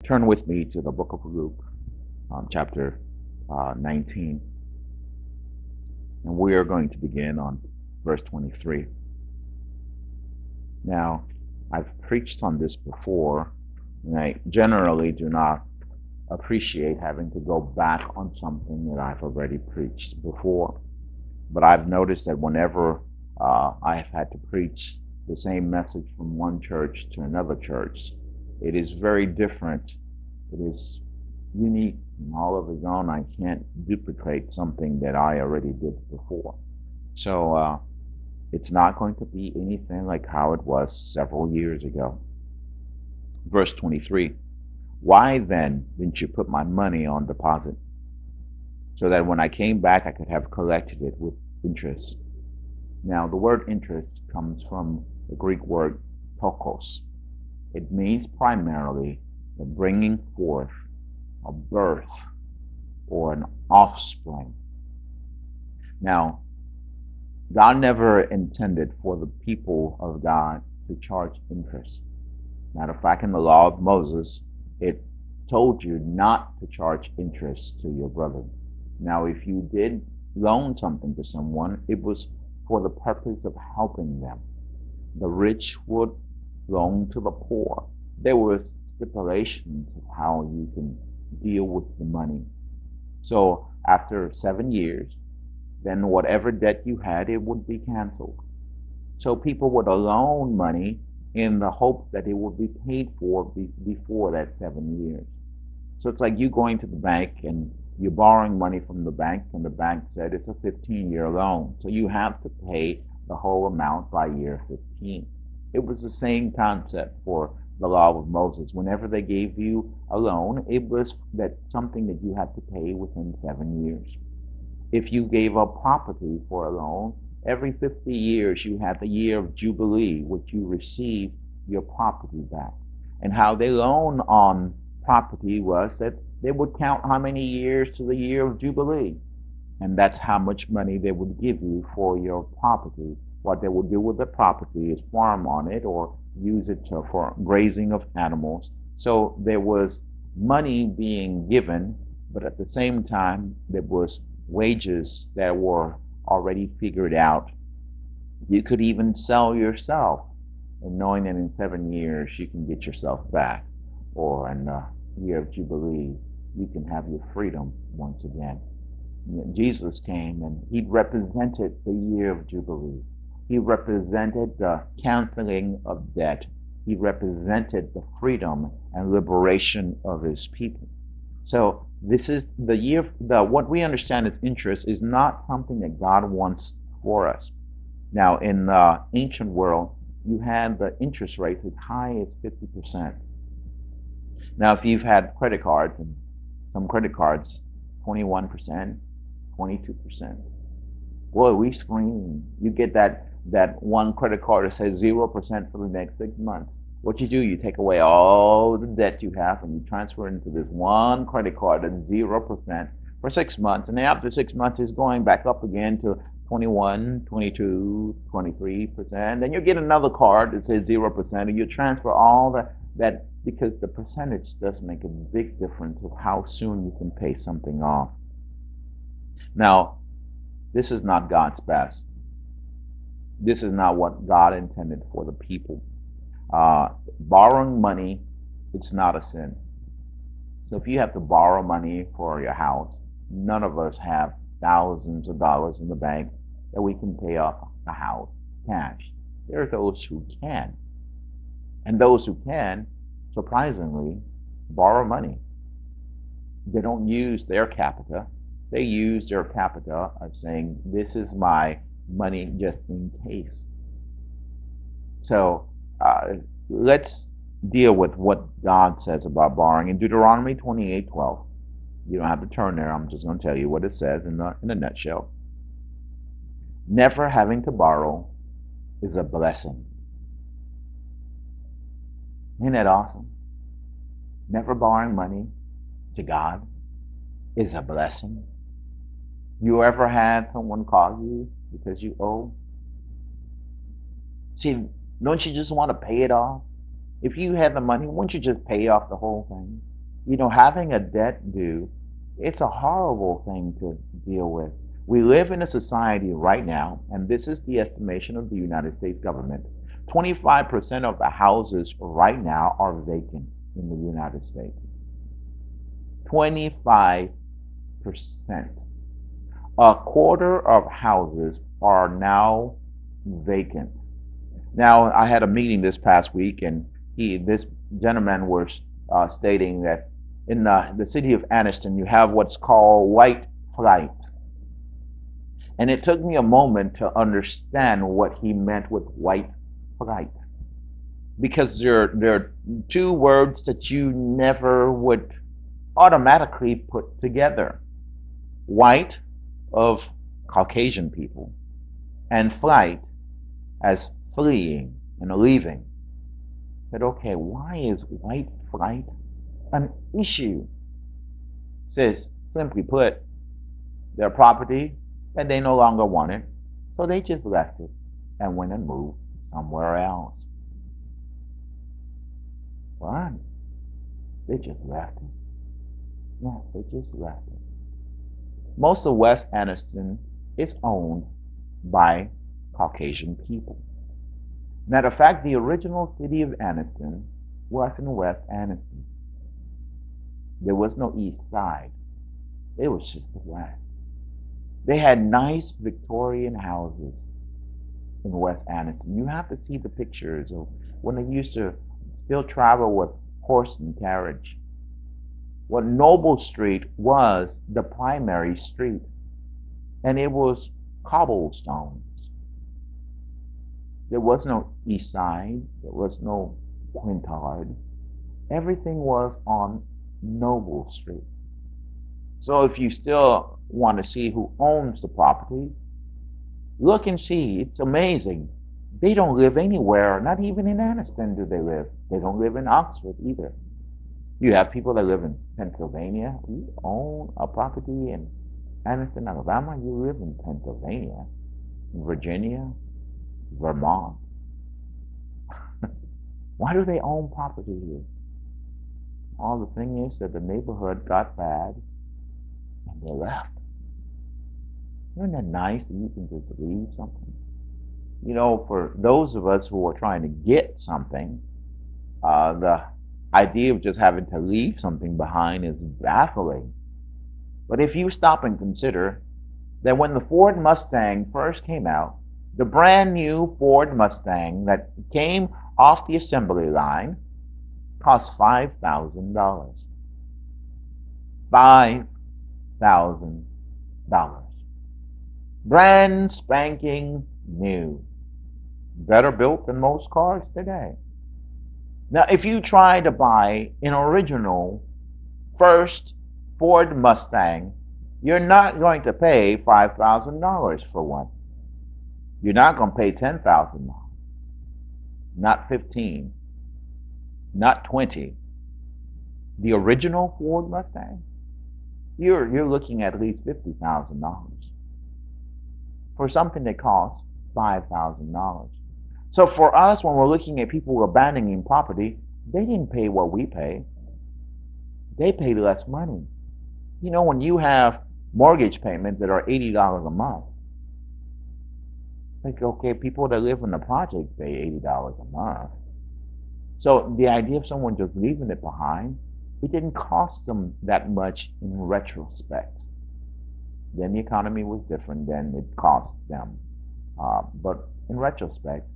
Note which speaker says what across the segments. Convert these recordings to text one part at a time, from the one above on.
Speaker 1: Turn with me to the book of Luke, chapter 19, and we are going to begin on verse 23. Now, I've preached on this before, and I generally do not appreciate having to go back on something that I've already preached before. But I've noticed that whenever I have had to preach the same message from one church to another church, it is very different. It is unique and all of its own. I can't duplicate something that I already did before. So it's not going to be anything like how it was several years ago. Verse 23, why then didn't you put my money on deposit so that when I came back I could have collected it with interest? Now, the word interest comes from the Greek word tokos. It means primarily the bringing forth a birth or an offspring. Now, God never intended for the people of God to charge interest. Matter of fact, in the law of Moses, it told you not to charge interest to your brother. Now, if you did loan something to someone, it was for the purpose of helping them. The rich would loan to the poor. There was stipulations of how you can deal with the money. So after 7 years, then whatever debt you had, it would be canceled. So people would loan money in the hope that it would be paid for before that 7 years. So it's like you going to the bank and you're borrowing money from the bank, and the bank said it's a 15-year loan. So you have to pay the whole amount by year 15. It was the same concept for the law of Moses. Whenever they gave you a loan, it was that something that you had to pay within 7 years. If you gave up property for a loan, every 50 years you had the year of Jubilee, which you received your property back. And how they loan on property was that they would count how many years to the year of Jubilee. And that's how much money they would give you for your property. What they would do with the property is farm on it or use it for grazing of animals. So there was money being given, but at the same time, there was wages that were already figured out. You could even sell yourself, and knowing that in 7 years you can get yourself back, or in the year of Jubilee, you can have your freedom once again. Jesus came and he represented the year of Jubilee. He represented the canceling of debt. He represented the freedom and liberation of his people. So this is the year, what we understand as interest is not something that God wants for us. Now, in the ancient world, you had the interest rate as high as 50%. Now, if you've had credit cards, and some credit cards, 21%, 22%. Boy, we scream. You get that one credit card that says 0% for the next 6 months. What you do, you take away all the debt you have and you transfer it into this one credit card at 0% for 6 months. And then after 6 months, it's going back up again to 21, 22, 23%. Then you get another card that says 0% and you transfer all that because the percentage does make a big difference of how soon you can pay something off. Now, this is not God's best. This is not what God intended for the people. Borrowing money, it's not a sin. So if you have to borrow money for your house, none of us have thousands of dollars in the bank that we can pay off the house cash. There are those who can. And those who can, surprisingly, borrow money. They don't use their capita. They use their capita of saying, this is my money just in case. So let's deal with what God says about borrowing. In Deuteronomy 28:12, you don't have to turn there. I'm just going to tell you what it says in a nutshell. Never having to borrow is a blessing. Isn't that awesome? Never borrowing money to God is a blessing. You ever had someone call you because you owe? See, don't you just want to pay it off? If you had the money, wouldn't you just pay off the whole thing? Having a debt due, it's a horrible thing to deal with. We live in a society right now, and this is the estimation of the United States government. 25% of the houses right now are vacant in the United States. 25%. A quarter of houses are now vacant. Now, I had a meeting this past week, and this gentleman was stating that in the city of Anniston, you have what's called white flight. And it took me a moment to understand what he meant with white flight. Because there are two words that you never would automatically put together. White, of Caucasian people, and flight as fleeing and leaving. I said, okay, why is white flight an issue? Says, simply put, their property and they no longer want it, so they just left it and went and moved somewhere else. What? They just left it. No, they just left it. Most of West Anniston is owned by Caucasian people. Matter of fact, the original city of Anniston was in West Anniston. There was no east side. It was just the west. They had nice Victorian houses in West Anniston. You have to see the pictures of when they used to still travel with horse and carriage. What Noble Street was the primary street, and it was cobblestones. There was no east side, there was no Quintard. Everything was on Noble Street. So if you still want to see who owns the property, look and see. It's amazing. They don't live anywhere, not even in Anniston do they live. They don't live in Oxford either. You have people that live in Pennsylvania. You own a property in Anniston, Alabama. You live in Pennsylvania, in Virginia, Vermont. Why do they own property here? All the thing is that the neighborhood got bad and they left. Isn't that nice that you can just leave something? For those of us who are trying to get something, the idea of just having to leave something behind is baffling. But if you stop and consider that when the Ford Mustang first came out, the brand new Ford Mustang that came off the assembly line cost $5,000. $5,000. Brand spanking new. Better built than most cars today. Now, if you try to buy an original first Ford Mustang, you're not going to pay $5,000 for one. You're not going to pay $10,000. Not 15. Not 20. The original Ford Mustang, you're looking at least $50,000 for something that costs $5,000. So for us, when we're looking at people abandoning property, they didn't pay what we pay. They paid less money. When you have mortgage payments that are $80 a month, like, okay, people that live in the project pay $80 a month. So the idea of someone just leaving it behind, it didn't cost them that much in retrospect. Then the economy was different, then it cost them. But in retrospect,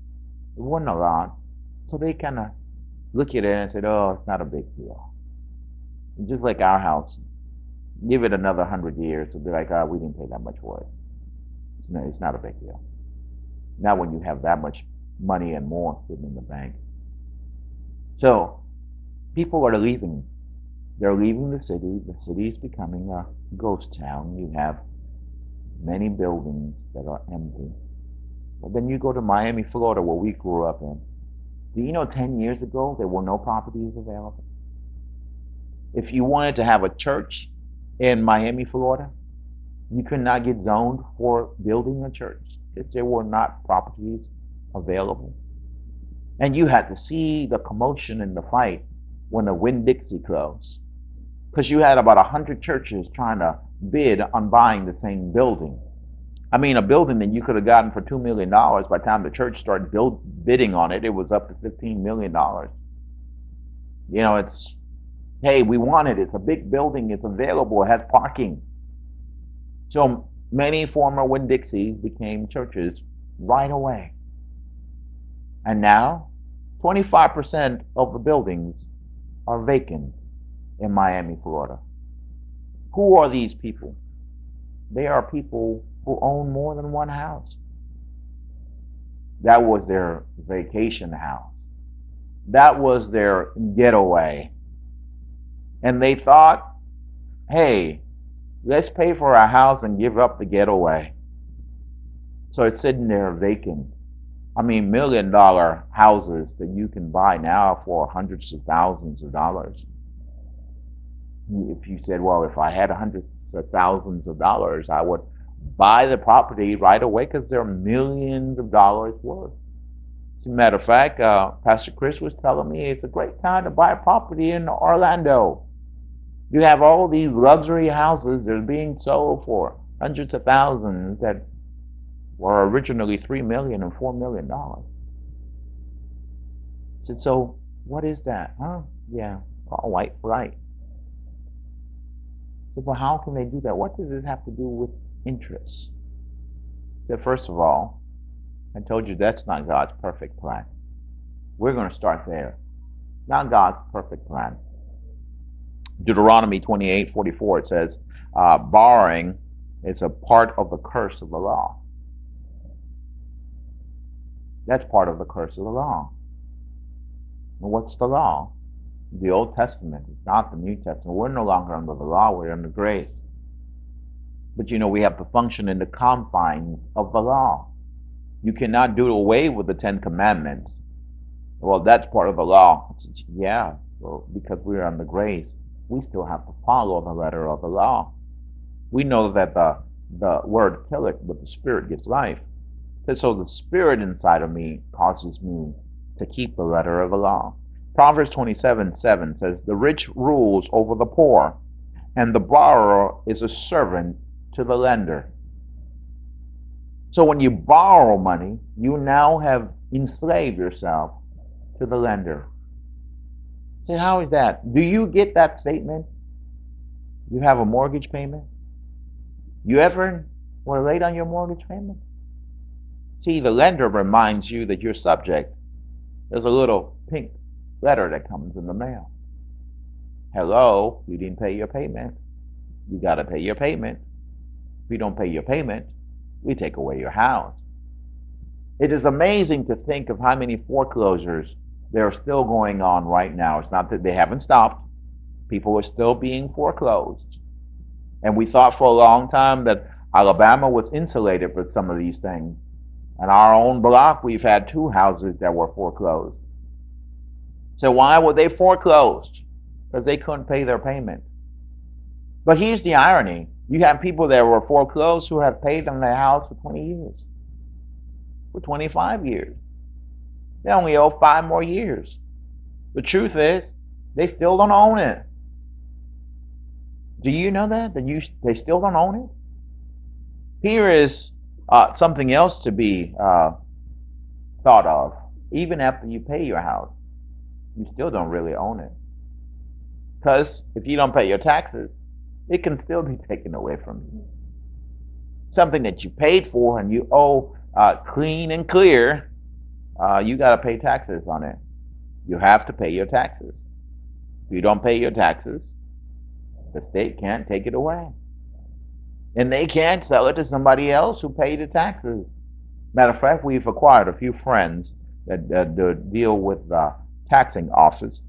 Speaker 1: it wasn't a lot. So they kind of look at it and said, oh, it's not a big deal. Just like our house, give it another 100 years, it'll be like, oh, we didn't pay that much for it. It's not a big deal. Now when you have that much money and more sitting in the bank. So people are leaving. They're leaving the city. The city is becoming a ghost town. You have many buildings that are empty. But then you go to Miami, Florida, where we grew up in. Do you know 10 years ago, there were no properties available? If you wanted to have a church in Miami, Florida, you could not get zoned for building a church if there were not properties available. And you had to see the commotion and the fight when the Winn-Dixie closed. because you had about 100 churches trying to bid on buying the same building. I mean, a building that you could have gotten for $2 million, by the time the church started bidding on it, it was up to $15 million. You know, it's, hey, we want it. It's a big building. It's available. It has parking. So many former Winn-Dixie became churches right away. And now, 25% of the buildings are vacant in Miami, Florida. Who are these people? They are people who own more than one house. That was their vacation house. That was their getaway. And they thought, hey, let's pay for our house and give up the getaway. So it's sitting there vacant. I mean, $1 million houses that you can buy now for hundreds of thousands of dollars. If you said, well, if I had hundreds of thousands of dollars, I would buy the property right away because they're millions of dollars worth. As a matter of fact, Pastor Chris was telling me it's a great time to buy a property in Orlando. You have all these luxury houses that are being sold for hundreds of thousands that were originally $3 million and $4 million. I said, so what is that? Huh? Yeah, Paul White, right. So, well, how can they do that? What does this have to do with interest? So first of all, I told you that's not God's perfect plan. We're going to start there. Not God's perfect plan. Deuteronomy 28:44, it says, borrowing is a part of the curse of the law. That's part of the curse of the law. And what's the law? The Old Testament. It's not the New Testament. We're no longer under the law. We're under grace. But you know, we have to function in the confines of the law. You cannot do away with the 10 Commandments. Well, that's part of the law. Yeah, well, because we're under grace, we still have to follow the letter of the law. We know that the word killeth, but the Spirit gives life. So the Spirit inside of me causes me to keep the letter of the law. Proverbs 27:7 says, the rich rules over the poor, and the borrower is a servant to the lender. So when you borrow money, you now have enslaved yourself to the lender. So how is that? Do you get that statement? You have a mortgage payment? You ever were late on your mortgage payment? See, the lender reminds you that you're subject. There's a little pink letter that comes in the mail. Hello, you didn't pay your payment. You got to pay your payment. If you don't pay your payment, we take away your house. It is amazing to think of how many foreclosures there are still going on right now. It's not that they haven't stopped. People are still being foreclosed. And we thought for a long time that Alabama was insulated with some of these things. In our own block, we've had 2 houses that were foreclosed. So why were they foreclosed? Because they couldn't pay their payment. But here's the irony. You have people that were foreclosed who have paid on their house for 20 years, for 25 years. They only owe 5 more years. The truth is, they still don't own it. Do you know that? They still don't own it? Here is something else to be thought of. Even after you pay your house, you still don't really own it. Because if you don't pay your taxes, it can still be taken away from you. Something that you paid for and you owe clean and clear, you got to pay taxes on it. You have to pay your taxes. If you don't pay your taxes, the state can't take it away. And they can't sell it to somebody else who paid the taxes. Matter of fact, we've acquired a few friends that deal with taxing offices.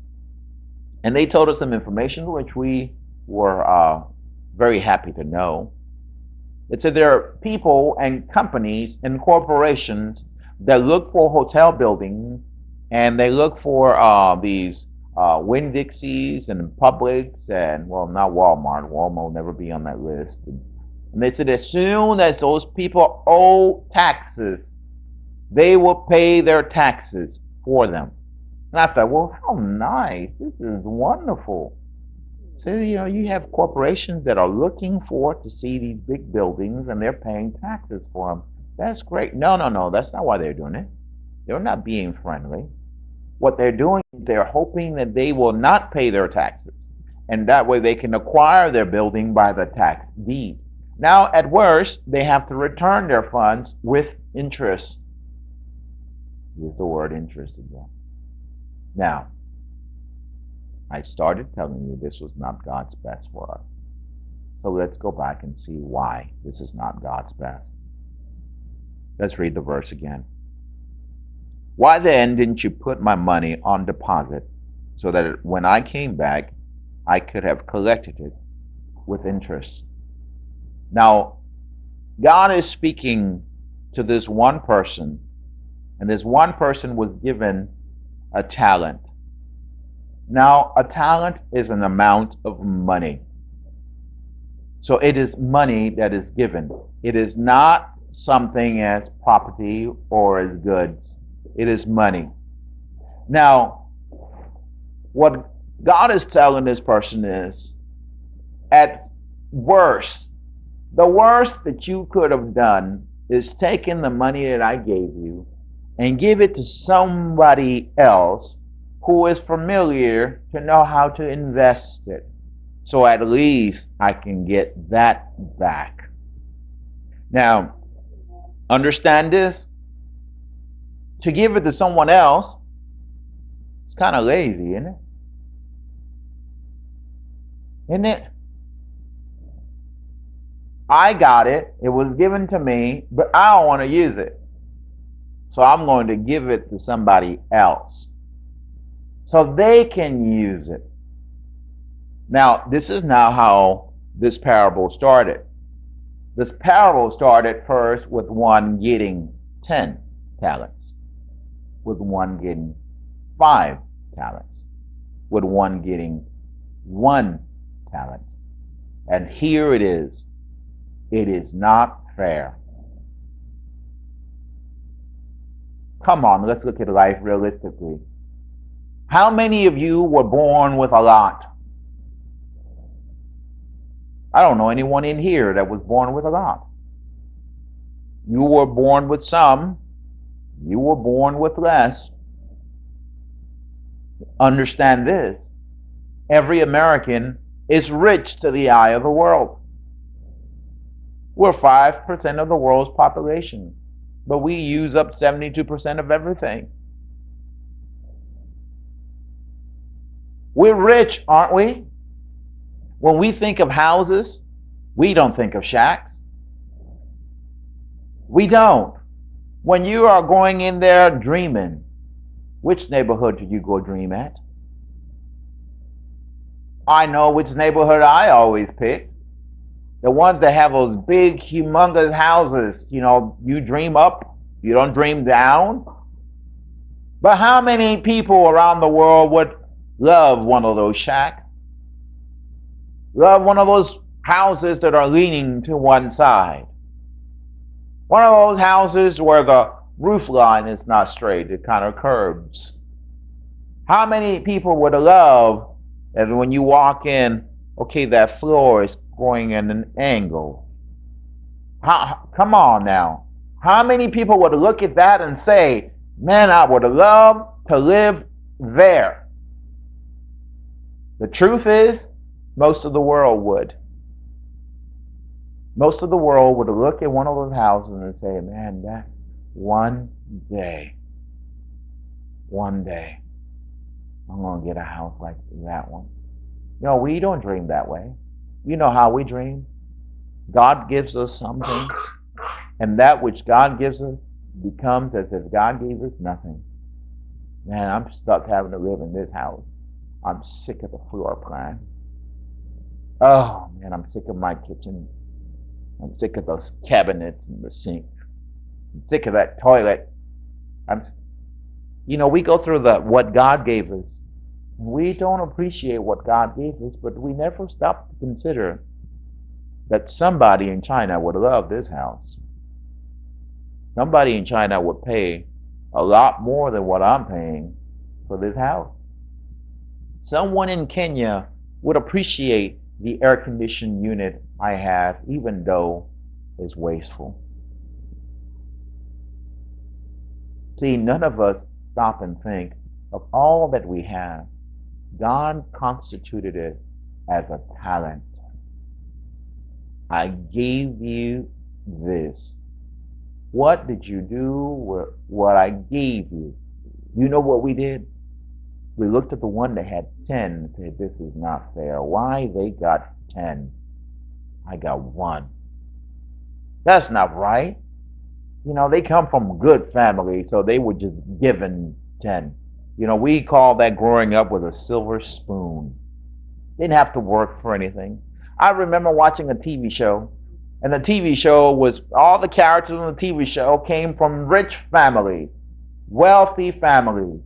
Speaker 1: And they told us some information which we were very happy to know. It said there are people and companies and corporations that look for hotel buildings, and they look for these Winn-Dixies and Publix and, well, not Walmart. Walmart will never be on that list. And they said as soon as those people owe taxes, they will pay their taxes for them. And I thought, well, how nice. This is wonderful. So, you have corporations that are looking for to see these big buildings and they're paying taxes for them. That's great. No, no, no. That's not why they're doing it. They're not being friendly. What they're doing is they're hoping that they will not pay their taxes. And that way they can acquire their building by the tax deed. Now, at worst, they have to return their funds with interest. Use the word interest again. Now, I started telling you this was not God's best for us. So let's go back and see why this is not God's best. Let's read the verse again. Why then didn't you put my money on deposit so that when I came back, I could have collected it with interest? Now, God is speaking to this one person, and this one person was given a talent. Now, a talent is an amount of money. So it is money that is given. It is not something as property or as goods. It is money. Now, what God is telling this person is, at worst, the worst that you could have done is taken the money that I gave you and give it to somebody else who is familiar to know how to invest it. So at least I can get that back. Now, understand this. To give it to someone else, it's kind of lazy, isn't it? Isn't it? I got it. It was given to me, but I don't want to use it. So I'm going to give it to somebody else so they can use it. Now, this is not how this parable started. This parable started first with one getting 10 talents, with one getting 5 talents, with one getting 1 talent. And here it is. It is not fair. Come on, let's look at life realistically. How many of you were born with a lot? I don't know anyone in here that was born with a lot. You were born with some. You were born with less. Understand this. Every American is rich to the eye of the world. We're 5% of the world's population, but we use up 72% of everything. We're rich, aren't we? When we think of houses, we don't think of shacks. We don't. When you are going in there dreaming, which neighborhood did you go dream at? I know which neighborhood I always pick. The ones that have those big, humongous houses. You dream up, you don't dream down. But how many people around the world would love one of those shacks? Love one of those houses that are leaning to one side. One of those houses where the roof line is not straight, it kind of curves. How many people would love that when you walk in, okay, that floor is going in an angle? Come on now. How many people would look at that and say, man, I would love to live there? The truth is, most of the world would. Most of the world would look at one of those houses and say, man, that one day, I'm going to get a house like that one. No, we don't dream that way. You know how we dream? God gives us something, and that which God gives us becomes as if God gave us nothing. Man, I'm stuck having to live in this house. I'm sick of the floor plan. Oh, man, I'm sick of my kitchen. I'm sick of those cabinets and the sink. I'm sick of that toilet. We go through what God gave us. We don't appreciate what God gave us, but we never stop to consider that somebody in China would love this house. Somebody in China would pay a lot more than what I'm paying for this house. Someone in Kenya would appreciate the air conditioned unit I have, even though it's wasteful. See, none of us stop and think of all that we have. God constituted it as a talent. I gave you this. What did you do with what I gave you? You know what we did? We looked at the one that had 10 and said, this is not fair. Why they got 10? I got 1. That's not right. You know, they come from good family, so they were just given 10. You know, we call that growing up with a silver spoon. Didn't have to work for anything. I remember watching a TV show, and the TV show was, all the characters on the TV show came from rich families, wealthy families.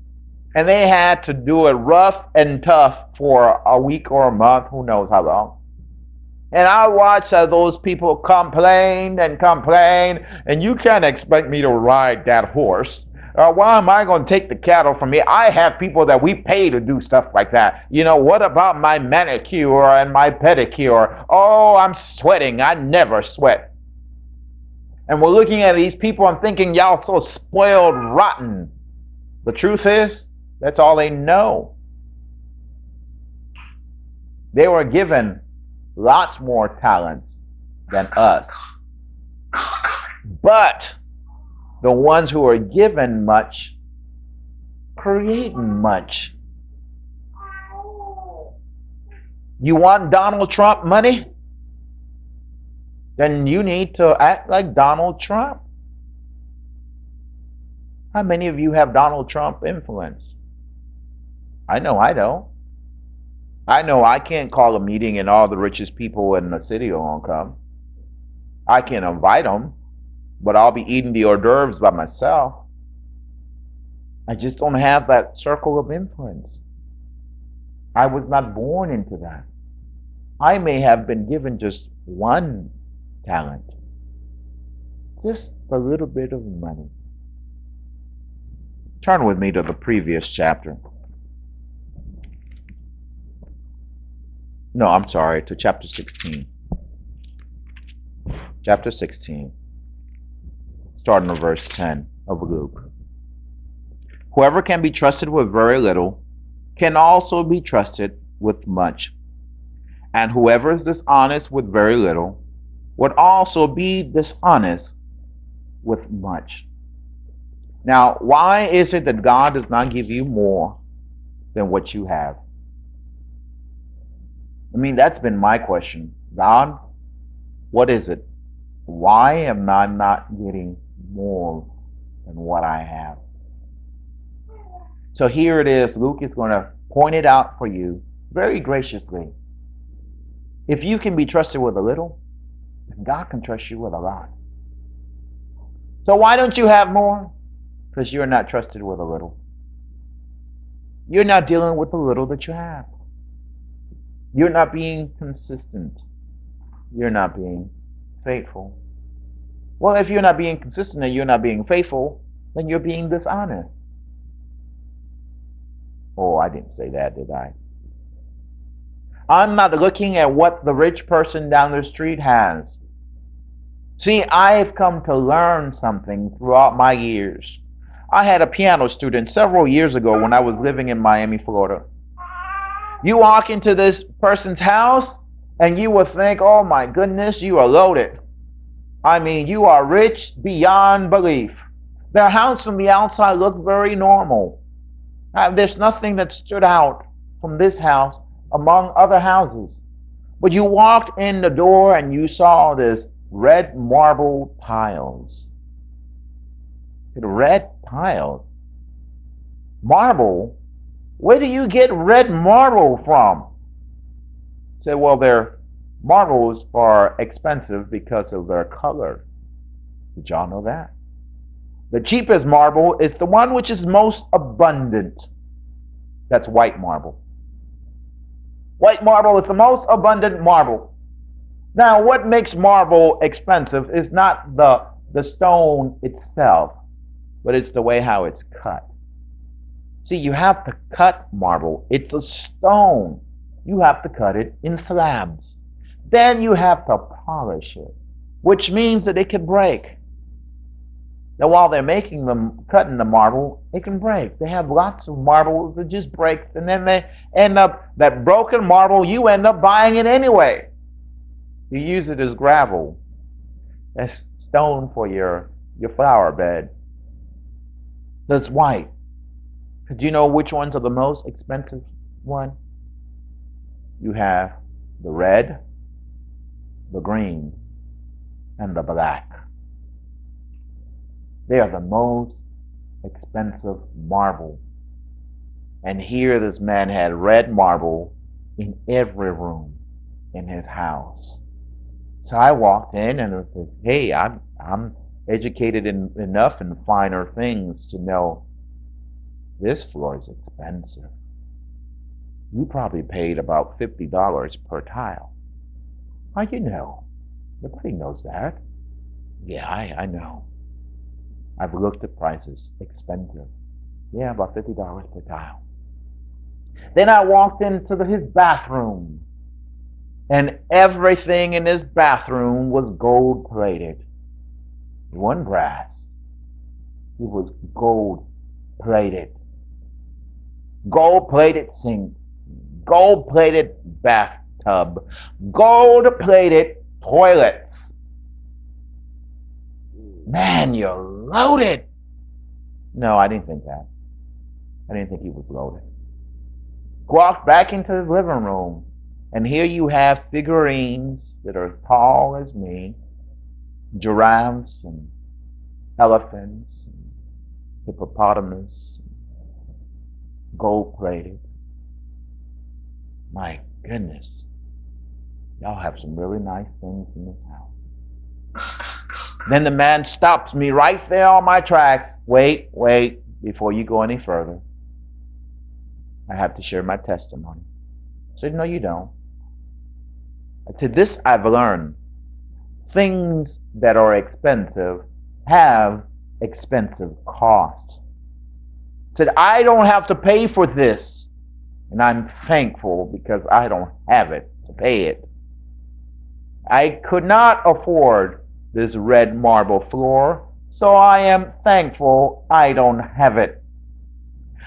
Speaker 1: And they had to do it rough and tough for a week or a month, who knows how long. And I watched as those people complained and complained, and you can't expect me to ride that horse. Why am I going to take the cattle from me? I have people that we pay to do stuff like that. You know, what about my manicure and my pedicure? Oh, I'm sweating. I never sweat. And we're looking at these people and thinking, y'all so spoiled rotten. The truth is, that's all they know. They were given lots more talents than us. But the ones who are given much create much. You want Donald Trump money? Then you need to act like Donald Trump. How many of you have Donald Trump influence? I know I don't. I know I can't call a meeting and all the richest people in the city won't come. I can invite them, but I'll be eating the hors d'oeuvres by myself. I just don't have that circle of influence. I was not born into that. I may have been given just one talent, just a little bit of money. Turn with me to the previous chapter. No, I'm sorry, to chapter 16. Chapter 16, starting at verse 10 of Luke. Whoever can be trusted with very little can also be trusted with much. And whoever is dishonest with very little would also be dishonest with much. Now, why is it that God does not give you more than what you have? I mean, that's been my question. God, what is it? Why am I not getting more than what I have? So here it is. Luke is going to point it out for you very graciously. If you can be trusted with a little, then God can trust you with a lot. So why don't you have more? Because you're not trusted with a little. You're not dealing with the little that you have. You're not being consistent. You're not being faithful. Well, if you're not being consistent and you're not being faithful, then you're being dishonest. Oh, I didn't say that, did I? I'm not looking at what the rich person down the street has. See, I've come to learn something throughout my years. I had a piano student several years ago when I was living in Miami, Florida. You walk into this person's house and you will think, oh my goodness, you are loaded. I mean, you are rich beyond belief. Their house from the outside looked very normal. There's nothing that stood out from this house among other houses. But you walked in the door and you saw this red marble tiles. The red tiles. Marble? Where do you get red marble from? Say, well, their marbles are expensive because of their color. Did y'all know that? The cheapest marble is the one which is most abundant. That's white marble. White marble is the most abundant marble. Now, what makes marble expensive is not the stone itself, but it's the way how it's cut. See, you have to cut marble. It's a stone. You have to cut it in slabs. Then you have to polish it, which means that it can break. Now, while they're making them, cutting the marble, it can break. They have lots of marble that just breaks, and then they end up, that broken marble, you end up buying it anyway. You use it as gravel, as stone for your flower bed. That's white. Do you know which ones are the most expensive one? You have the red, the green, and the black. They are the most expensive marble. And here this man had red marble in every room in his house. So I walked in and I said, hey, I'm educated enough in finer things to know this floor is expensive. You probably paid about $50 per tile. How you know? Nobody knows that. Yeah, I know. I've looked at prices. Expensive. Yeah, about $50 per tile. Then I walked into his bathroom, and everything in his bathroom was gold plated. It wasn't brass. It was gold plated. Gold plated sinks, gold plated bathtub, gold plated toilets. Man, you're loaded. No, I didn't think that. I didn't think he was loaded. Walked back into the living room, and here you have figurines that are tall as me, giraffes and elephants and hippopotamus, gold-plated. My goodness, y'all have some really nice things in this house. Then the man stops me right there on my tracks. Wait, before you go any further. I have to share my testimony. I said, no, you don't. I said, this I've learned. Things that are expensive have expensive costs. I said, I don't have to pay for this. And I'm thankful because I don't have it to pay it. I could not afford this red marble floor, so I am thankful I don't have it.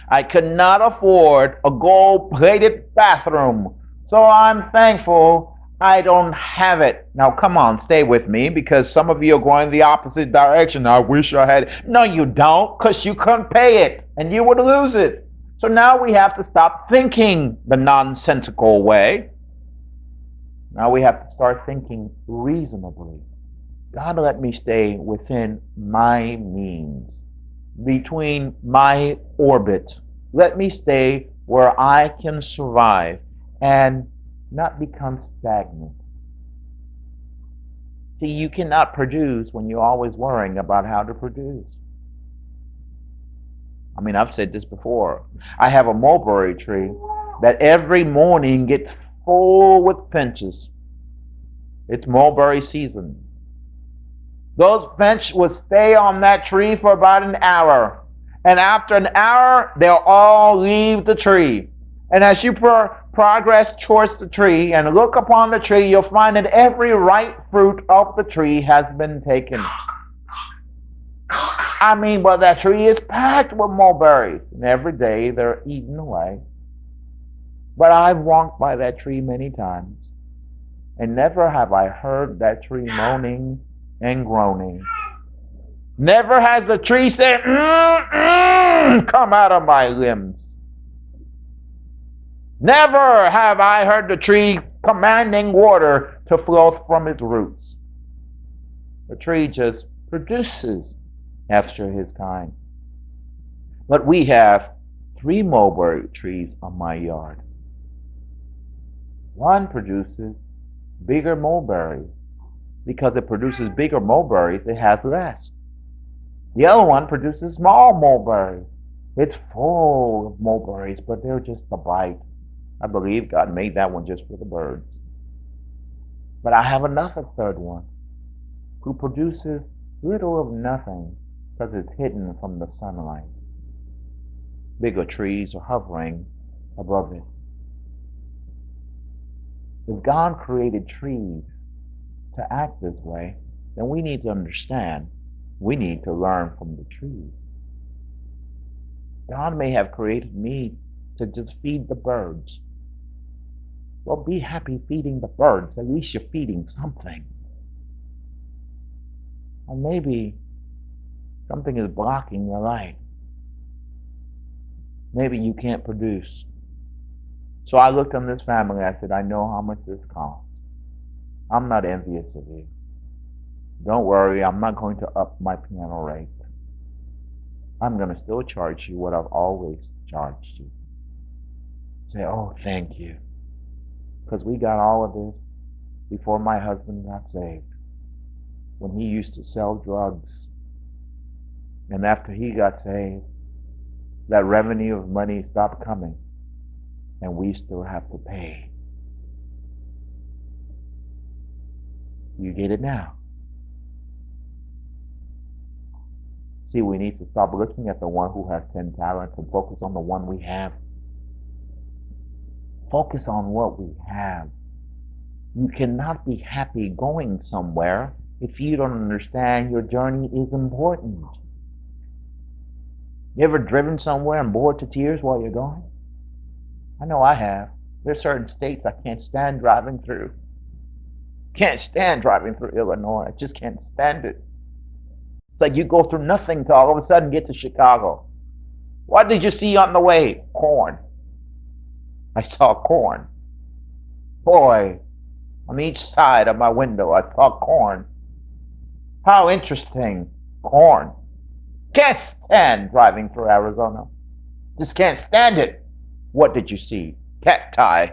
Speaker 1: I could not afford a gold-plated bathroom, so I'm thankful I don't have it. Now, come on, stay with me, because some of you are going the opposite direction. I wish I had it. No, you don't, because you couldn't pay it, and you would lose it. So now we have to stop thinking the nonsensical way. Now we have to start thinking reasonably. God, let me stay within my means, between my orbit. Let me stay where I can survive and not become stagnant. See, you cannot produce when you're always worrying about how to produce. I mean, I've said this before. I have a mulberry tree that every morning gets full with finches. It's mulberry season. Those finch will stay on that tree for about an hour. And after an hour, they'll all leave the tree. And as you progress towards the tree and look upon the tree, you'll find that every ripe fruit of the tree has been taken. I mean, but that tree is packed with mulberries. And every day they're eaten away. But I've walked by that tree many times. And never have I heard that tree moaning and groaning. Never has the tree said, come out of my limbs. Never have I heard the tree commanding water to flow from its roots. The tree just produces after his kind. But we have 3 mulberry trees on my yard. One produces bigger mulberries. Because it produces bigger mulberries, it has less. The other one produces small mulberries. It's full of mulberries, but they're just a bite. I believe God made that one just for the birds. But I have another third one who produces little of nothing because it's hidden from the sunlight. Bigger trees are hovering above it. If God created trees to act this way, then we need to understand we need to learn from the trees. God may have created me to just feed the birds. Well, be happy feeding the birds. At least you're feeding something. Or maybe something is blocking your light. Maybe you can't produce. So I looked on this family. I said, I know how much this costs. I'm not envious of you. Don't worry, I'm not going to up my piano rate. I'm going to still charge you what I've always charged you. Say, oh, thank you. Because we got all of this before my husband got saved. When he used to sell drugs. And after he got saved, that revenue of money stopped coming. And we still have to pay. You get it now. See, we need to stop looking at the one who has 10 talents and focus on the one we have. Focus on what we have. You cannot be happy going somewhere if you don't understand your journey is important. You ever driven somewhere and bored to tears while you're going? I know I have. There's certain states I can't stand driving through. Can't stand driving through Illinois. I just can't stand it. It's like you go through nothing to all of a sudden get to Chicago. What did you see on the way? Corn. I saw corn. Boy, on each side of my window I saw corn. How interesting. Corn. Can't stand driving through Arizona. Just can't stand it. What did you see? Cacti.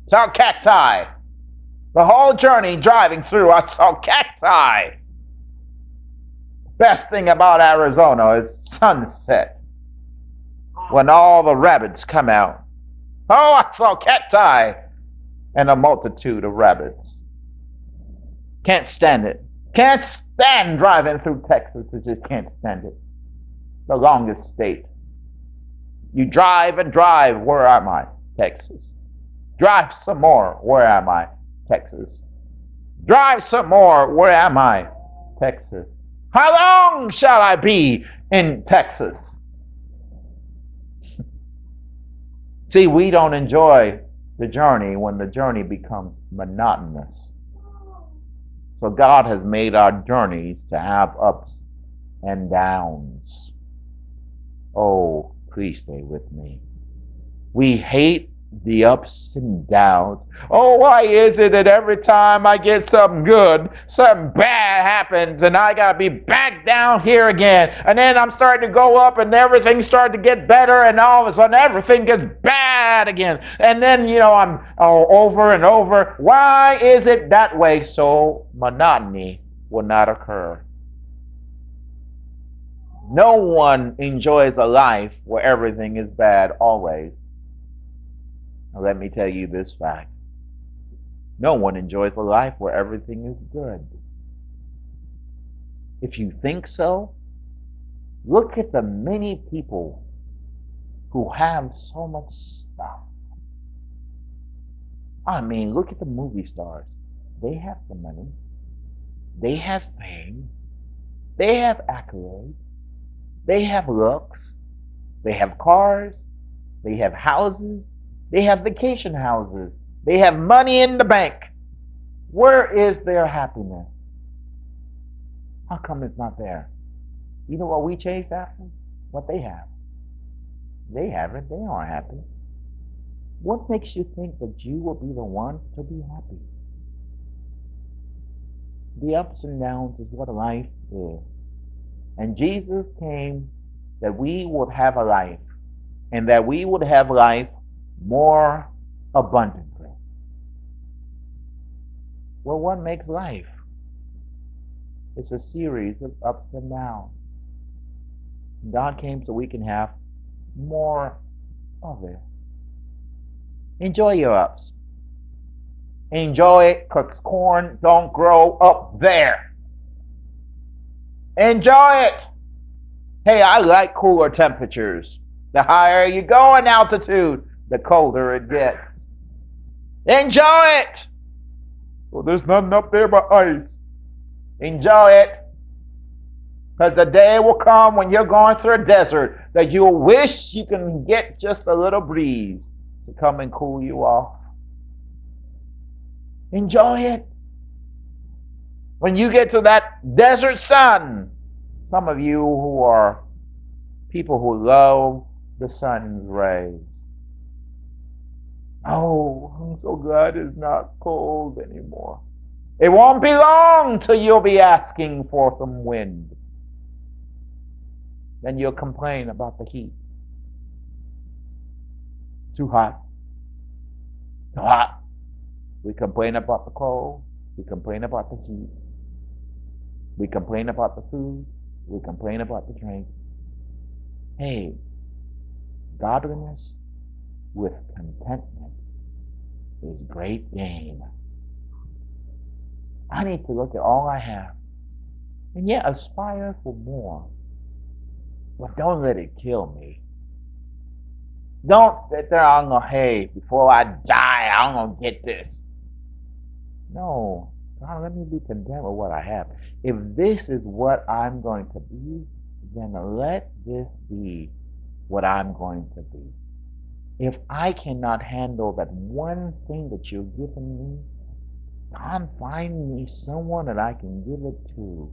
Speaker 1: Saw cacti. The whole journey driving through, I saw cacti. Best thing about Arizona is sunset. When all the rabbits come out. Oh, I saw cacti and a multitude of rabbits. Can't stand it. Can't stand driving through Texas. I just can't stand it. The longest state. You drive and drive. Where am I? Texas. Drive some more. Where am I? Texas. Drive some more. Where am I? Texas. How long shall I be in Texas? See, we don't enjoy the journey when the journey becomes monotonous. So God has made our journeys to have ups and downs. Oh, please stay with me. We hate the ups and downs. Oh, why is it that every time I get something good, something bad happens and I got to be back down here again? And then I'm starting to go up and everything starting to get better and all of a sudden everything gets bad again. And then, I'm over and over. Why is it that way? So monotony will not occur. No one enjoys a life where everything is bad always. Now, let me tell you this fact. No one enjoys a life where everything is good. If you think so, look at the many people who have so much stuff. I mean, look at the movie stars. They have the money. They have fame. They have accolades. They have looks. They have cars. They have houses. They have vacation houses. They have money in the bank. Where is their happiness? How come it's not there? You know what we chase after? What they have. They have it. They aren't happy. What makes you think that you will be the one to be happy? The ups and downs is what life is. And Jesus came that we would have a life, and that we would have life more abundantly. Well, what makes life? It's a series of ups and downs. God came so we can have more of it. Enjoy your ups. Enjoy it, because corn don't grow up there. Enjoy it. Hey, I like cooler temperatures. The higher you go in altitude, the colder it gets. Enjoy it. Well, there's nothing up there but ice. Enjoy it. Because the day will come when you're going through a desert that you'll wish you can get just a little breeze to come and cool you off. Enjoy it. When you get to that desert sun, some of you who are people who love the sun's rays. Oh, I'm so glad it's not cold anymore. It won't be long till you'll be asking for some wind. Then you'll complain about the heat. Too hot. Too hot. We complain about the cold. We complain about the heat. We complain about the food. We complain about the drink. Hey, godliness with contentment is great gain. I need to look at all I have and yet aspire for more. But don't let it kill me. Don't sit there and go, hey, before I die, I'm going to get this. No, God, let me be content with what I have. If this is what I'm going to be, then let this be what I'm going to be. If I cannot handle that one thing that you've given me, God, find me someone that I can give it to.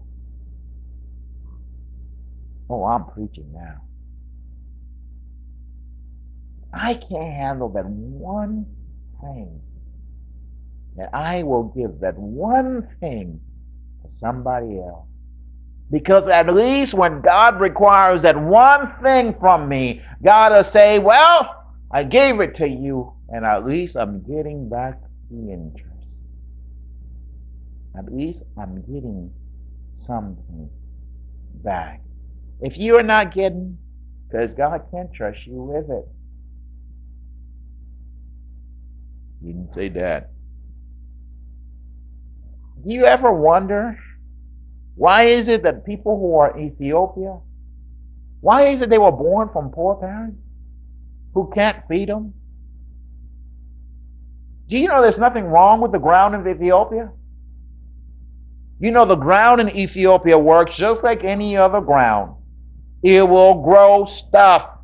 Speaker 1: Oh, I'm preaching now. I can't handle that one thing, that I will give that one thing to somebody else. Because at least when God requires that one thing from me, God will say, well, I gave it to you, and at least I'm getting back the interest. At least I'm getting something back. If you are not getting, because God can't trust you with it. You didn't say that. Do you ever wonder, why is it that people who are in Ethiopia, why is it they were born from poor parents who can't feed them? Do you know there's nothing wrong with the ground in Ethiopia? You know the ground in Ethiopia works just like any other ground. It will grow stuff.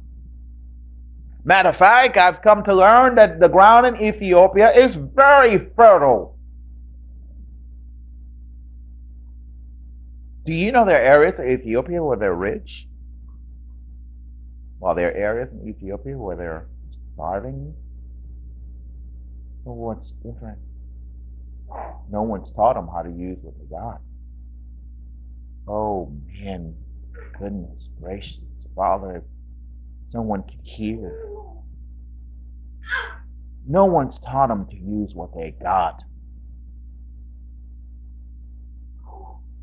Speaker 1: Matter of fact, I've come to learn that the ground in Ethiopia is very fertile. Do you know there are areas in Ethiopia where they're rich? While there are areas in Ethiopia where they're starving? Well, what's different? No one's taught them how to use what they got. Oh, man. Goodness gracious, Father, if someone could hear. No one's taught them to use what they got.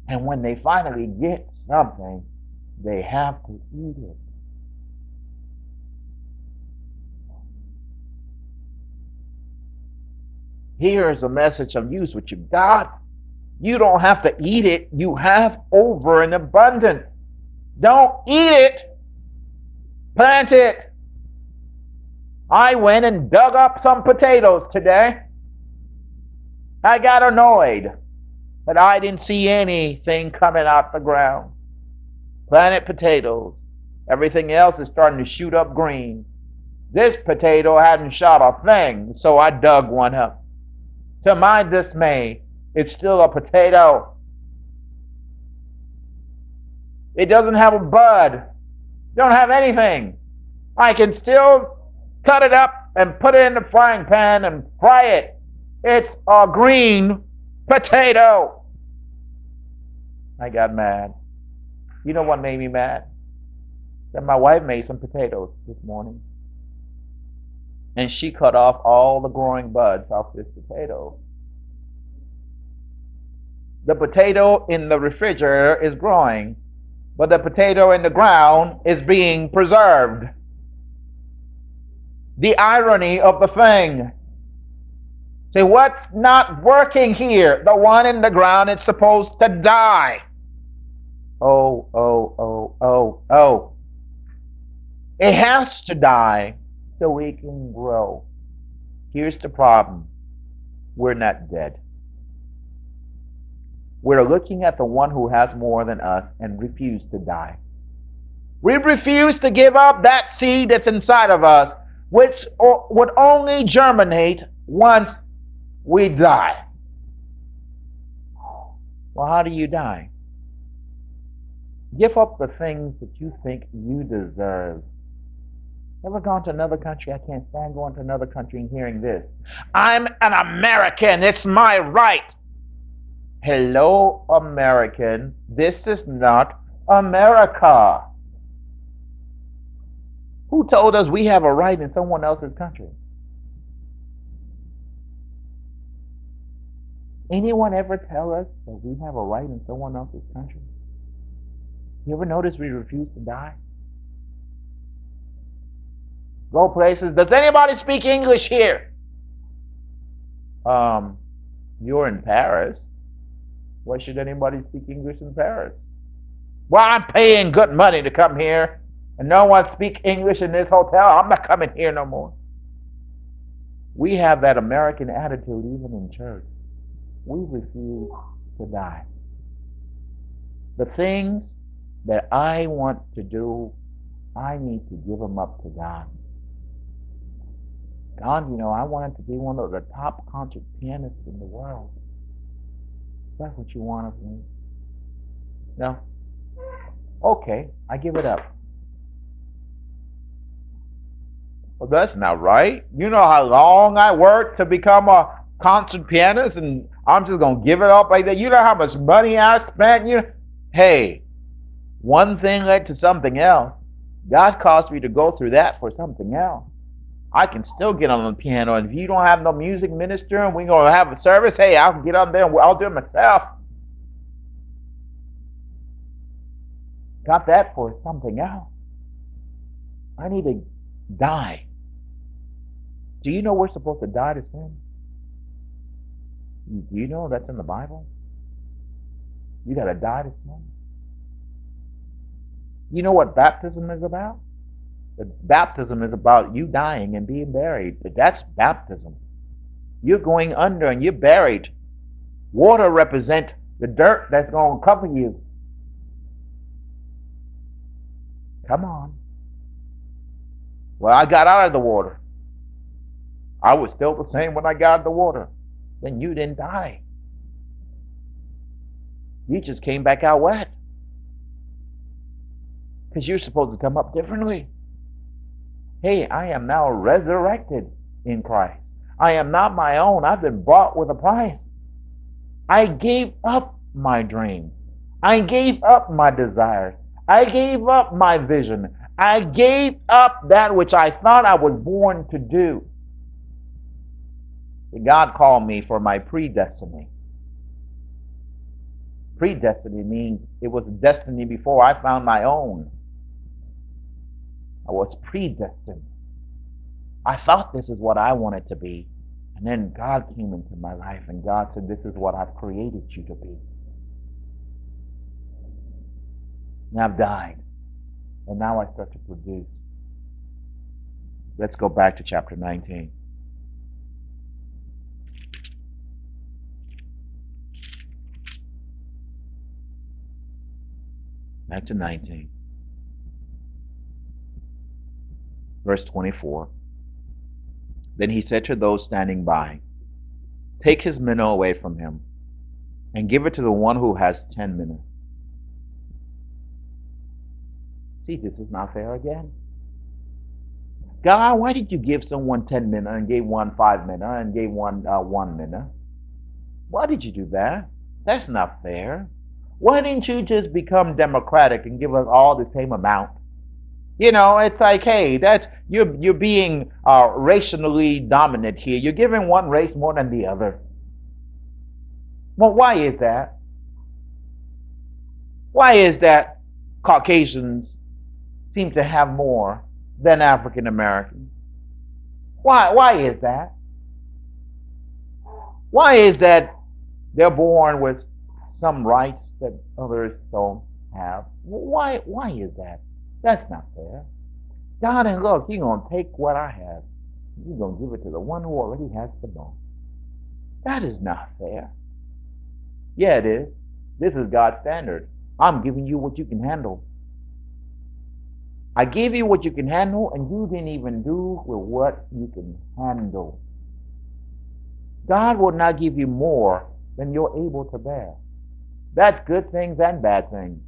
Speaker 1: And when they finally get something, they have to eat it. Here is a message of use what you got. You don't have to eat it. You have over and abundant. Don't eat it. Plant it. I went and dug up some potatoes today. I got annoyed that I didn't see anything coming out the ground. Planted potatoes. Everything else is starting to shoot up green. This potato hadn't shot a thing, so I dug one up. To my dismay, it's still a potato. It doesn't have a bud. Don't have anything. I can still cut it up and put it in the frying pan and fry it. It's a green potato. I got mad. You know what made me mad? That my wife made some potatoes this morning. And she cut off all the growing buds off this potato. The potato in the refrigerator is growing, but the potato in the ground is being preserved. The irony of the thing. See, what's not working here? The one in the ground is supposed to die. Oh. It has to die so we can grow. Here's the problem. we're not dead. We're looking at the one who has more than us and refuse to die. We refuse to give up that seed that's inside of us, which would only germinate once we die. Well, how do you die? Give up the things that you think you deserve. Ever gone to another country? I can't stand going to another country and hearing this. I'm an American. It's my right. Hello, American. This is not America. Who told us we have a right in someone else's country? Anyone ever tell us that we have a right in someone else's country? You ever notice we refuse to die? Go places. Does anybody speak English here? You're in Paris. Why should anybody speak English in Paris? Well, I'm paying good money to come here, and no one speaks English in this hotel. I'm not coming here no more. We have that American attitude even in church. We refuse to die. The things that I want to do, I need to give them up to God. God, I wanted to be one of the top concert pianists in the world. That's what you want of me. No? Okay, I give it up. Well, that's not right. You know how long I worked to become a concert pianist, and I'm just going to give it up like that? You know how much money I spent? Hey, one thing led to something else. God caused me to go through that for something else. I can still get on the piano, and if you don't have no music minister and we're going to have a service, hey, I can get on there and I'll do it myself. Got that for something else. I need to die. Do you know we're supposed to die to sin? Do you know that's in the Bible? You got to die to sin. You know what baptism is about? Baptism is about you dying and being buried. That's baptism. You're going under and you're buried. Water represents the dirt that's going to cover you. Come on. Well, I got out of the water. I was still the same when I got out of the water. Then you didn't die. You just came back out wet. Because you're supposed to come up differently. Hey, I am now resurrected in Christ. I am not my own. I've been bought with a price. I gave up my dream. I gave up my desires. I gave up my vision. I gave up that which I thought I was born to do. God called me for my predestiny. Predestiny means it was a destiny before I found my own. I was predestined. I thought this is what I wanted to be. And then God came into my life and God said, this is what I've created you to be. And I've died. And now I start to produce. Let's go back to chapter 19. Back to 19. Verse 24. Then he said to those standing by, take his minnow away from him and give it to the one who has 10 minnows. See, this is not fair again. God, why did you give someone 10 minnows and gave one 5 minnows and gave one 1 minnow? Why did you do that? That's not fair. Why didn't you just become democratic and give us all the same amount? It's like, hey, you're being racially dominant here. You're giving one race more than the other. Well, why is that? Why is that Caucasians seem to have more than African Americans? Why is that? Why is that they're born with some rights that others don't have? Why is that? That's not fair. God, and look, you're going to take what I have. You're going to give it to the one who already has the most. That is not fair. Yeah, it is. This is God's standard. I'm giving you what you can handle. I gave you what you can handle, and you didn't even do with what you can handle. God will not give you more than you're able to bear. That's good things and bad things.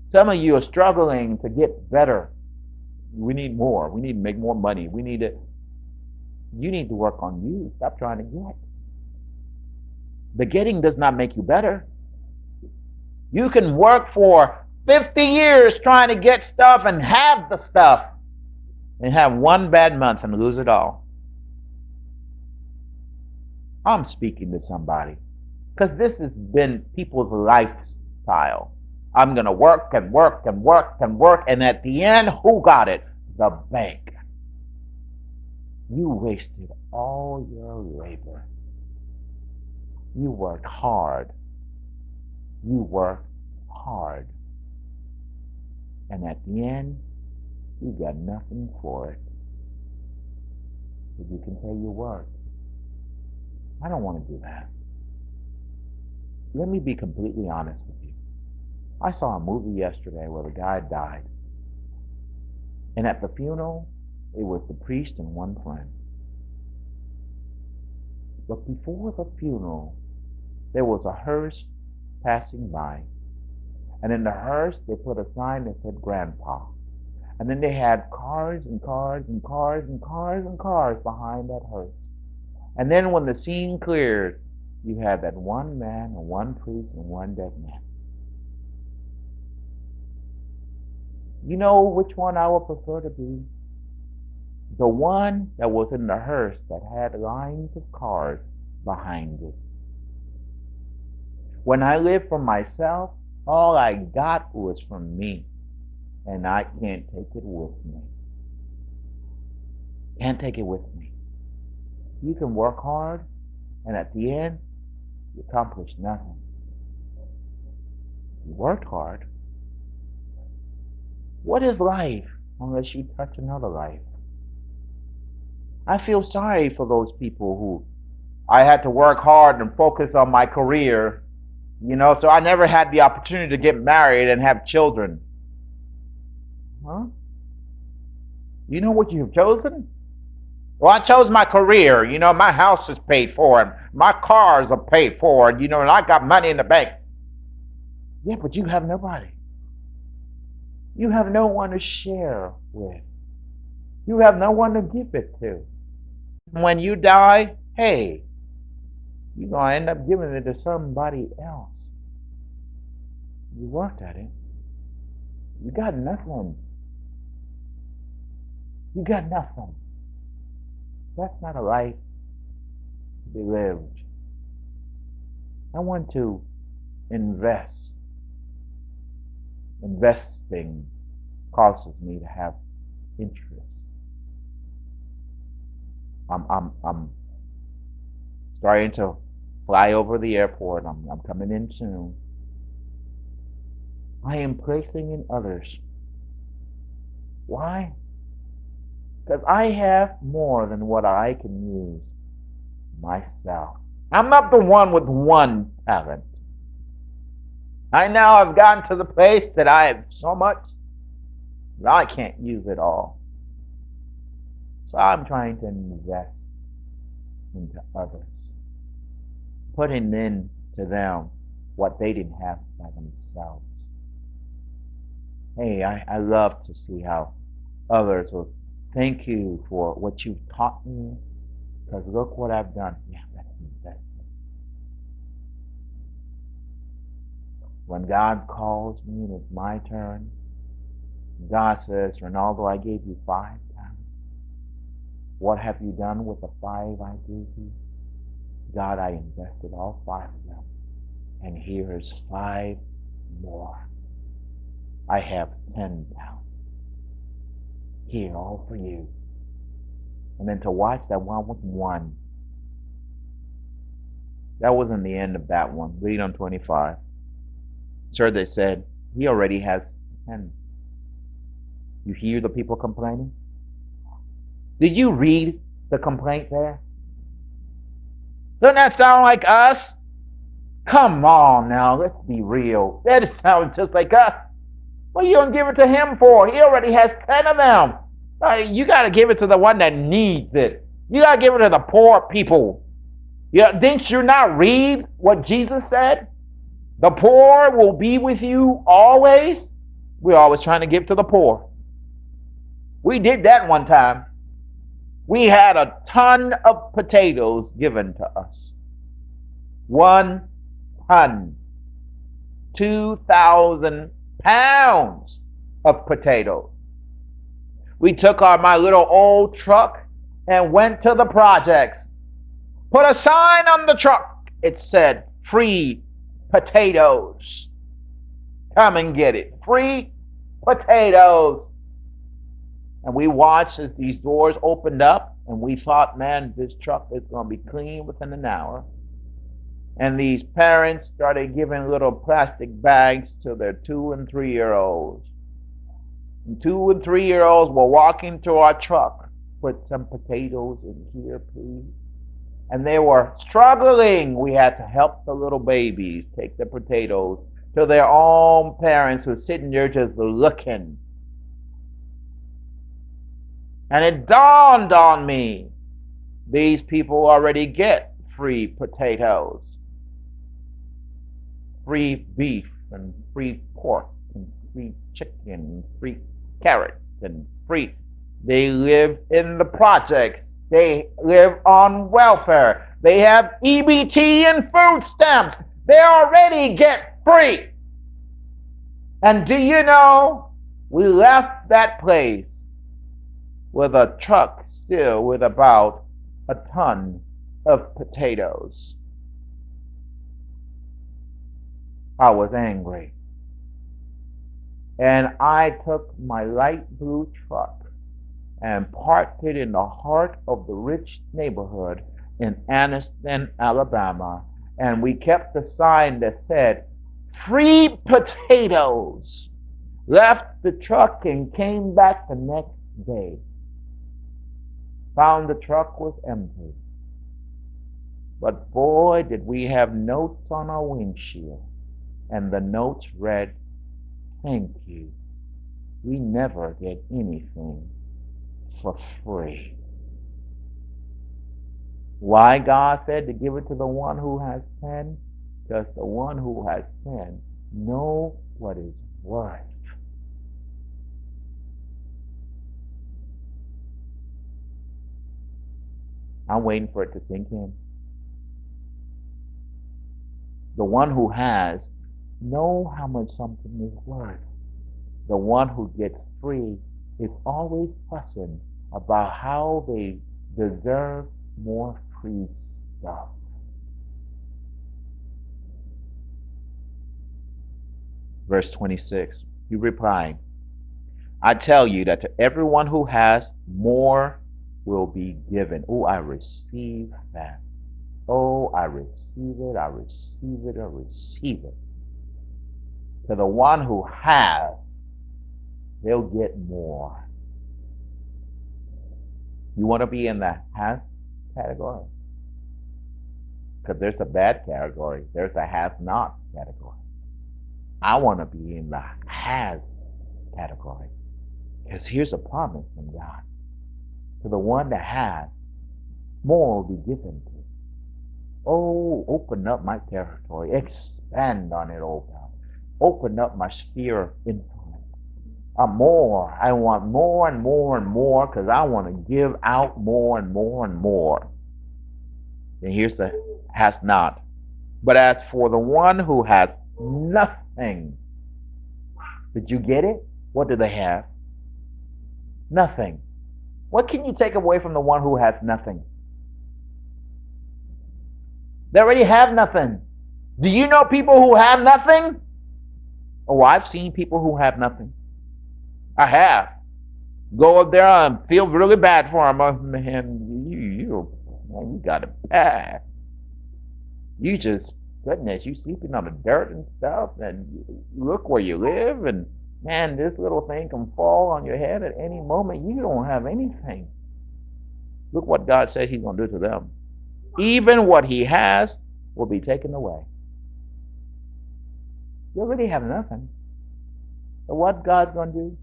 Speaker 1: Some of you are struggling to get better. We need more. We need to make more money. You need to work on you. Stop trying to get. The getting does not make you better. You can work for 50 years trying to get stuff and have the stuff and have one bad month and lose it all. I'm speaking to somebody because this has been people's lifestyle. I'm going to work and work and work and work, and at the end, who got it? The bank. You wasted all your labor. You worked hard. You worked hard. And at the end, you got nothing for it. But you can say you worked. I don't want to do that. Let me be completely honest with you. I saw a movie yesterday where the guy died. And at the funeral, it was the priest and one friend. But before the funeral, there was a hearse passing by. And in the hearse, they put a sign that said Grandpa. And then they had cars and cars and cars and cars and cars behind that hearse. And then when the scene cleared, you had that one man and one priest and one dead man. You know which one I would prefer to be? The one that was in the hearse that had lines of cars behind it. When I lived for myself, all I got was from me, and I can't take it with me. Can't take it with me. You can work hard, and at the end, you accomplish nothing. You worked hard. What is life unless you touch another life? I feel sorry for those people who I had to work hard and focus on my career, so I never had the opportunity to get married and have children. Huh? You know what you've chosen? Well, I chose my career. My house is paid for and my cars are paid for, and I got money in the bank. Yeah, but you have nobody. You have no one to share with. You have no one to give it to. When you die, hey, you're going to end up giving it to somebody else. You worked at it. You got nothing. You got nothing. That's not a life to be lived. I want to invest. Investing causes me to have interest. I'm starting to fly over the airport. I'm coming in soon. I am placing in others. Why? Because I have more than what I can use myself. I'm not the one with one talent. I now have gotten to the place that I have so much that I can't use it all. So I'm trying to invest into others, putting into them what they didn't have by themselves. Hey, I love to see how others will thank you for what you've taught me, because look what I've done. Yeah, that's investment. When God calls me and it's my turn, God says, Ronaldo, I gave you 5 talents. What have you done with the 5 I gave you? God, I invested all 5 of them. And here's 5 more. I have 10 talents. Here, all for you. And then to watch that one with 1. That wasn't the end of that one. Read on 25. Sir, they said, he already has 10. You hear the people complaining? Did you read the complaint there? Doesn't that sound like us? Come on now, let's be real. That sounds just like us. What are you going to give it to him for? He already has 10 of them. You got to give it to the one that needs it. You got to give it to the poor people. Didn't you not read what Jesus said? The poor will be with you always. We're always trying to give to the poor. We did that one time. We had a ton of potatoes given to us. 1 ton. 2,000 pounds of potatoes. We took my little old truck and went to the projects. Put a sign on the truck. It said, free potatoes. Come and get it. Free potatoes. And we watched as these doors opened up, and we thought, man, this truck is going to be clean within an hour. And these parents started giving little plastic bags to their 2- and 3-year-olds. And 2- and 3-year-olds were walking to our truck. Put some potatoes in here, please. And they were struggling. We had to help the little babies take the potatoes to their own parents who were sitting there just looking. And it dawned on me, these people already get free potatoes, free beef, and free pork, and free chicken, and free carrot, and free. They live in the projects. They live on welfare. They have EBT and food stamps. They already get free. And do you know, we left that place with a truck still with about a ton of potatoes. I was angry. And I took my light blue truck and parked it in the heart of the rich neighborhood in Anniston, Alabama. And we kept the sign that said, free potatoes. Left the truck and came back the next day. Found the truck was empty. But boy, did we have notes on our windshield. And the notes read, thank you. We never get anything for free. Why God said to give it to the one who has 10? Because the one who has 10 know what it's worth. I'm waiting for it to sink in. The one who has know how much something is worth. The one who gets free is always fussing about how they deserve more free stuff. Verse 26, he replied, I tell you that to everyone who has, more will be given. Oh, I receive that. Oh, I receive it, I receive it, I receive it. To the one who has, they'll get more. You want to be in the has category? Because there's a bad category. There's a has not category. I want to be in the has category. Because here's a promise from God. To the one that has, more will be given to. Oh, open up my territory. Expand on it, oh God. Open up my sphere of influence. More. I want more and more and more because I want to give out more and more and more. And here's the has not. But as for the one who has nothing, did you get it? What do they have? Nothing. What can you take away from the one who has nothing? They already have nothing. Do you know people who have nothing? Oh, I've seen people who have nothing. I have. Go up there and feel really bad for them. Oh, man, you got it bad. You just, goodness, you sleeping on the dirt and stuff, and look where you live, and man, this little thing can fall on your head at any moment. You don't have anything. Look what God said he's going to do to them. Even what he has will be taken away. You already have nothing. So what God's going to do?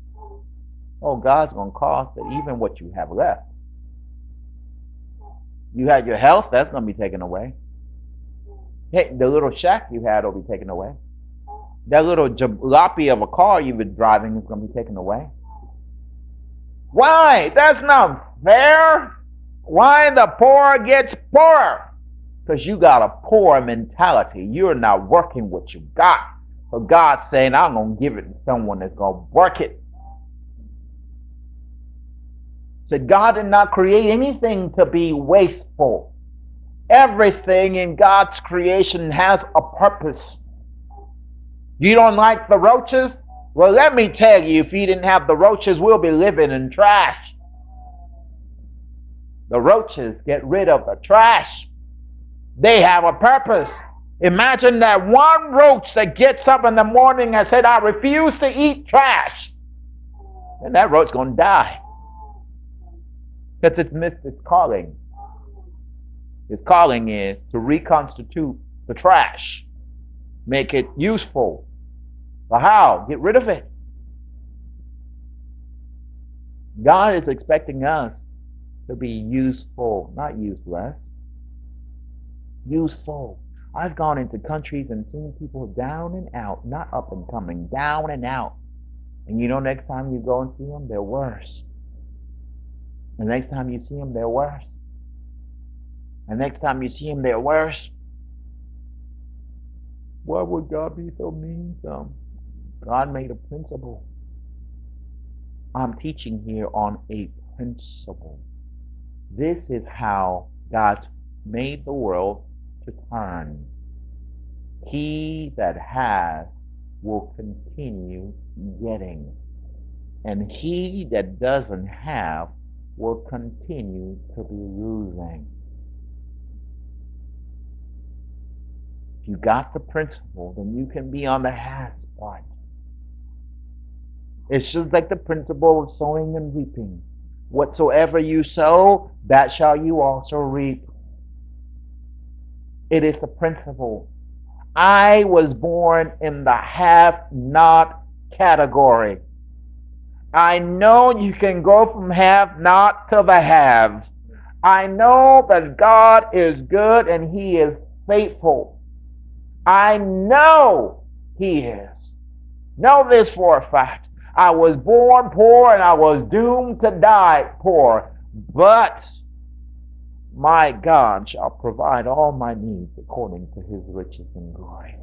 Speaker 1: Oh, God's going to cause that even what you have left. You had your health, that's going to be taken away. Hey, the little shack you had will be taken away. That little jalopy of a car you've been driving is going to be taken away. Why? That's not fair. Why the poor gets poorer? Because you got a poor mentality. You're not working what you got. So God's saying, I'm going to give it to someone that's going to work it. Said God did not create anything to be wasteful. Everything in God's creation has a purpose. You don't like the roaches? Well, let me tell you, if you didn't have the roaches, we'll be living in trash. The roaches get rid of the trash. They have a purpose. Imagine that one roach that gets up in the morning and said, I refuse to eat trash. And that roach's going to die. Because it's missed its calling. Its calling is to reconstitute the trash. Make it useful. But how? Get rid of it. God is expecting us to be useful, not useless. Useful. I've gone into countries and seen people down and out, not up and coming, down and out. And you know, next time you go and see them, they're worse. The next time you see them, they're worse. And next time you see them, they're worse. Why would God be so mean to them? God made a principle. I'm teaching here on a principle. This is how God made the world to turn. He that has will continue getting. And he that doesn't have will continue to be losing. If you got the principle, then you can be on the have spot. It's just like the principle of sowing and reaping. Whatsoever you sow, that shall you also reap. It is a principle. I was born in the have-not category. I know you can go from have-not to the have. I know that God is good and He is faithful. I know He is. Know this for a fact. I was born poor and I was doomed to die poor. But my God shall provide all my needs according to His riches and glory.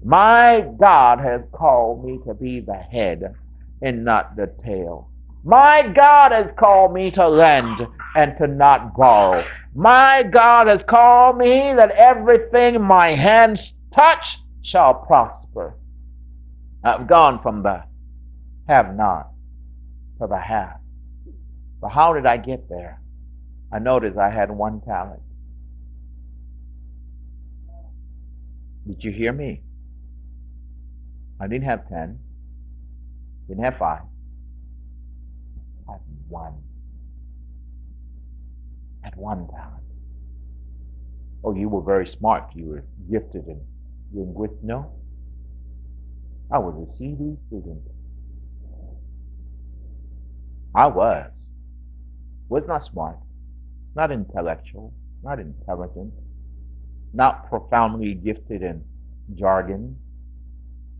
Speaker 1: My God has called me to be the head and not the tail. My God has called me to lend and to not borrow. My God has called me that everything my hands touch shall prosper. I've gone from the have not to the have. But how did I get there? I noticed I had one talent. Did you hear me? I didn't have 10. Didn't have 5. I had 1. I had 1 talent. Oh, you were very smart. You were gifted in linguistics. No. I was a CD student. I was. Not smart. It's not intellectual. Not intelligent. Not profoundly gifted in jargon.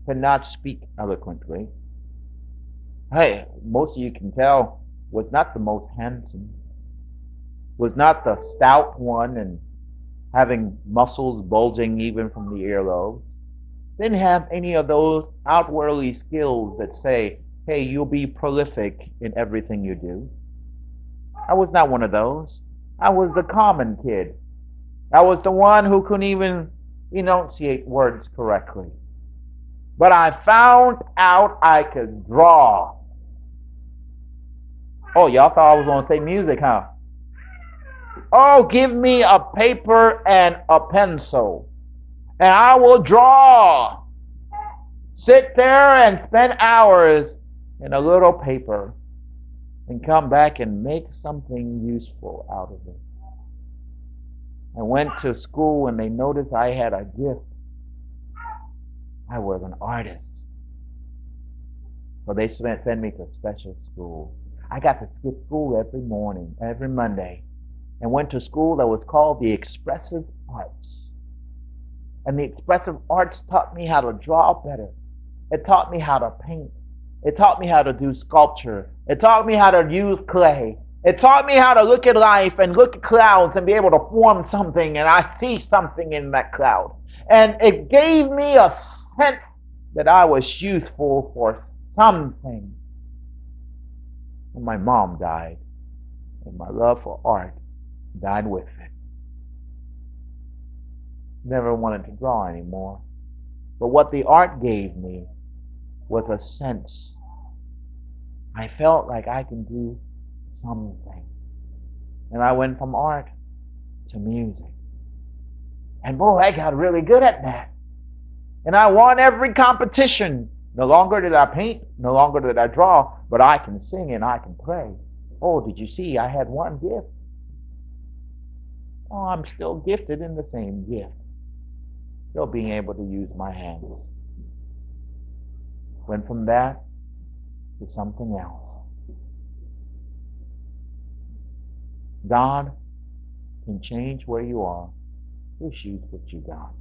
Speaker 1: Cannot speak eloquently. Hey, most of you can tell, was not the most handsome. Was not the stout one and having muscles bulging even from the earlobe. Didn't have any of those outwardly skills that say, hey, you'll be prolific in everything you do. I was not one of those. I was the common kid. I was the one who couldn't even enunciate words correctly. But I found out I could draw. Oh, y'all thought I was going to say music, huh? Oh, give me a paper and a pencil, and I will draw. Sit there and spend hours in a little paper and come back and make something useful out of it. I went to school and they noticed I had a gift. I was an artist. So they sent me to special school. I got to skip school every morning, every Monday, and went to school that was called the Expressive Arts. And the Expressive Arts taught me how to draw better. It taught me how to paint. It taught me how to do sculpture. It taught me how to use clay. It taught me how to look at life and look at clouds and be able to form something, and I see something in that cloud. And it gave me a sense that I was useful for something. And my mom died, and my love for art died with it. Never wanted to draw anymore. But what the art gave me was a sense. I felt like I can do something. And I went from art to music. And boy, I got really good at that. And I won every competition. No longer did I paint, no longer did I draw, but I can sing and I can pray. Oh, did you see? I had one gift. Oh, I'm still gifted in the same gift. Still being able to use my hands. Went from that to something else. God can change where you are. Just use what you got.